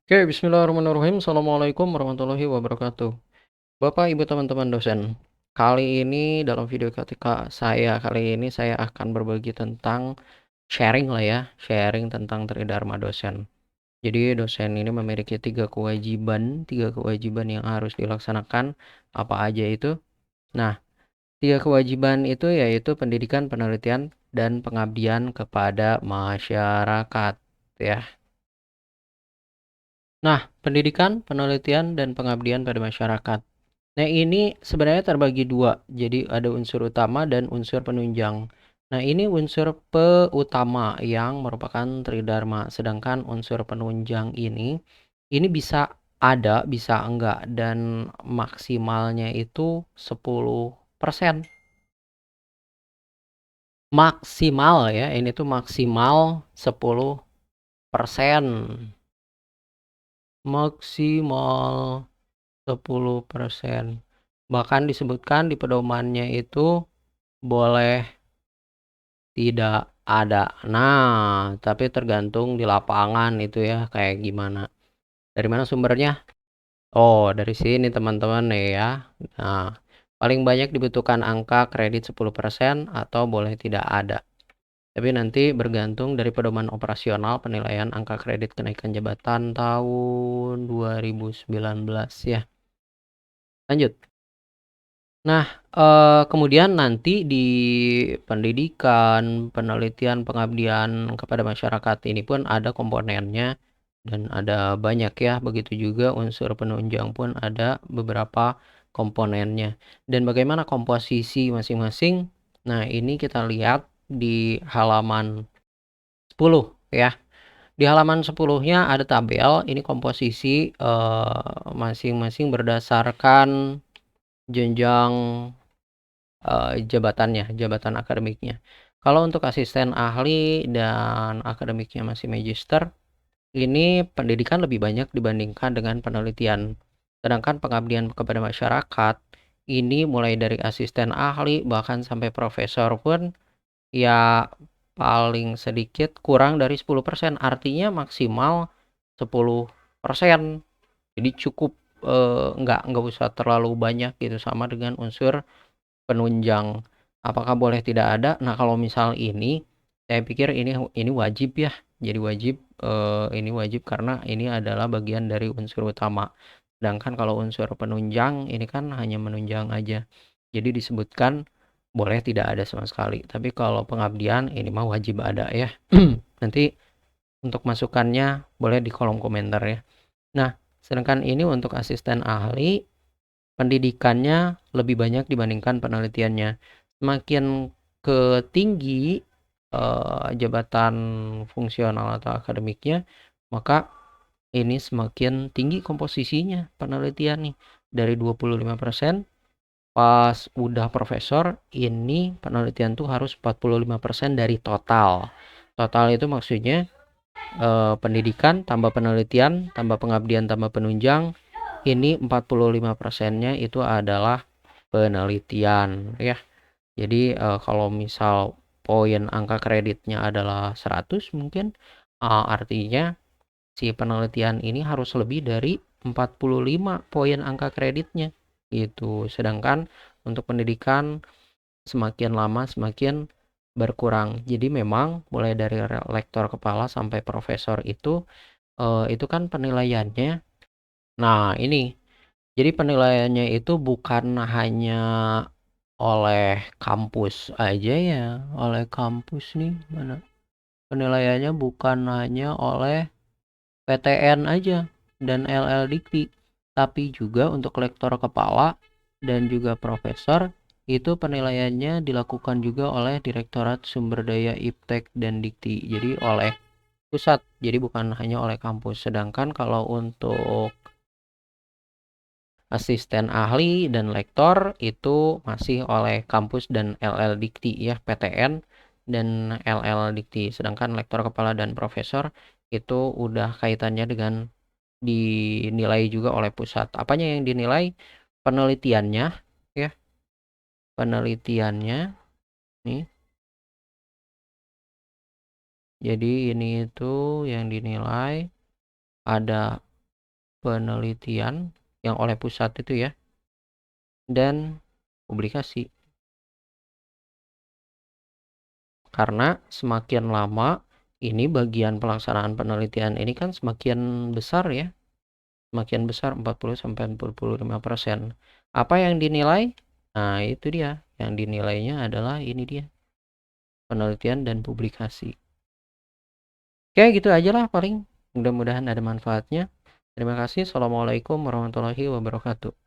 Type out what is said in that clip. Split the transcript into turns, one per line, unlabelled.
Oke, bismillahirrahmanirrahim. Assalamualaikum warahmatullahi wabarakatuh. Bapak, Ibu, teman-teman dosen. Kali ini dalam video ketika kali ini saya akan berbagi tentang sharing lah ya, sharing tentang tridharma dosen. Jadi dosen ini memiliki tiga kewajiban yang harus dilaksanakan. Apa aja itu? Nah, tiga kewajiban itu yaitu pendidikan, penelitian, dan pengabdian kepada masyarakat ya. Nah, pendidikan, penelitian, dan pengabdian pada masyarakat. Nah, ini sebenarnya terbagi dua. Jadi ada unsur utama dan unsur penunjang. Nah, ini unsur utama yang merupakan tridharma. Sedangkan unsur penunjang ini bisa ada, bisa enggak. Dan maksimalnya itu 10%. Maksimal ya, ini tuh maksimal 10%. Maksimal 10%. Bahkan disebutkan di pedomannya itu boleh tidak ada. Nah, tapi tergantung di lapangan itu ya kayak gimana. Dari mana sumbernya? Oh, dari sini teman-teman nih ya. Nah, paling banyak dibutuhkan angka kredit 10% atau boleh tidak ada. Tapi nanti bergantung dari pedoman operasional penilaian angka kredit kenaikan jabatan tahun 2019 ya. Lanjut. Nah, kemudian nanti di pendidikan, penelitian, pengabdian kepada masyarakat ini pun ada komponennya dan ada banyak ya. Begitu juga unsur penunjang pun ada beberapa komponennya. Dan bagaimana komposisi masing-masing? Nah, ini kita lihat di halaman 10 ya. Di halaman 10-nya ada tabel, ini komposisi masing-masing berdasarkan jenjang jabatan akademiknya. Kalau untuk asisten ahli dan akademiknya masih magister, ini pendidikan lebih banyak dibandingkan dengan penelitian. Sedangkan pengabdian kepada masyarakat, ini mulai dari asisten ahli bahkan sampai profesor pun ya paling sedikit kurang dari 10%, artinya maksimal 10%. Jadi cukup nggak usah terlalu banyak gitu, sama dengan unsur penunjang. Apakah boleh tidak ada? Nah, kalau misal ini, saya pikir ini wajib ya. Jadi wajib, ini wajib karena ini adalah bagian dari unsur utama. Sedangkan kalau unsur penunjang ini kan hanya menunjang aja. Jadi disebutkan boleh tidak ada sama sekali. Tapi kalau pengabdian ini mah wajib ada ya. Nanti untuk masukannya boleh di kolom komentar ya. Nah, sedangkan ini untuk asisten ahli, pendidikannya lebih banyak dibandingkan penelitiannya. Semakin ke tinggi jabatan fungsional atau akademiknya, maka ini semakin tinggi komposisinya penelitian nih. Dari 25%, pas udah profesor, ini penelitian tuh harus 45% dari total. Total itu maksudnya pendidikan tambah penelitian tambah pengabdian tambah penunjang, ini 45%-nya itu adalah penelitian ya. Jadi kalau misal poin angka kreditnya adalah 100 mungkin, artinya si penelitian ini harus lebih dari 45 poin angka kreditnya gitu. Sedangkan untuk pendidikan semakin lama semakin berkurang. Jadi memang mulai dari lektor kepala sampai profesor itu kan penilaiannya. Nah, ini jadi penilaiannya itu bukan hanya oleh kampus aja ya, oleh kampus nih mana? Penilaiannya bukan hanya oleh PTN aja dan LL Dikti, tapi juga untuk lektor kepala dan juga profesor itu penilaiannya dilakukan juga oleh Direktorat Sumber Daya Iptek dan Dikti. Jadi oleh pusat, jadi bukan hanya oleh kampus. Sedangkan kalau untuk asisten ahli dan lektor itu masih oleh kampus dan LL Dikti ya, PTN dan LL Dikti. Sedangkan lektor kepala dan profesor itu udah kaitannya dengan dinilai juga oleh pusat. Apanya yang dinilai? Penelitiannya ya, penelitiannya nih. Jadi ini itu yang dinilai ada penelitian yang oleh pusat itu ya, dan publikasi. Karena semakin lama ini bagian pelaksanaan penelitian ini kan semakin besar ya. Semakin besar 40-45%. Apa yang dinilai? Nah, itu dia. Yang dinilainya adalah ini dia. Penelitian dan publikasi. Oke, gitu aja lah paling. Mudah-mudahan ada manfaatnya. Terima kasih. Assalamualaikum warahmatullahi wabarakatuh.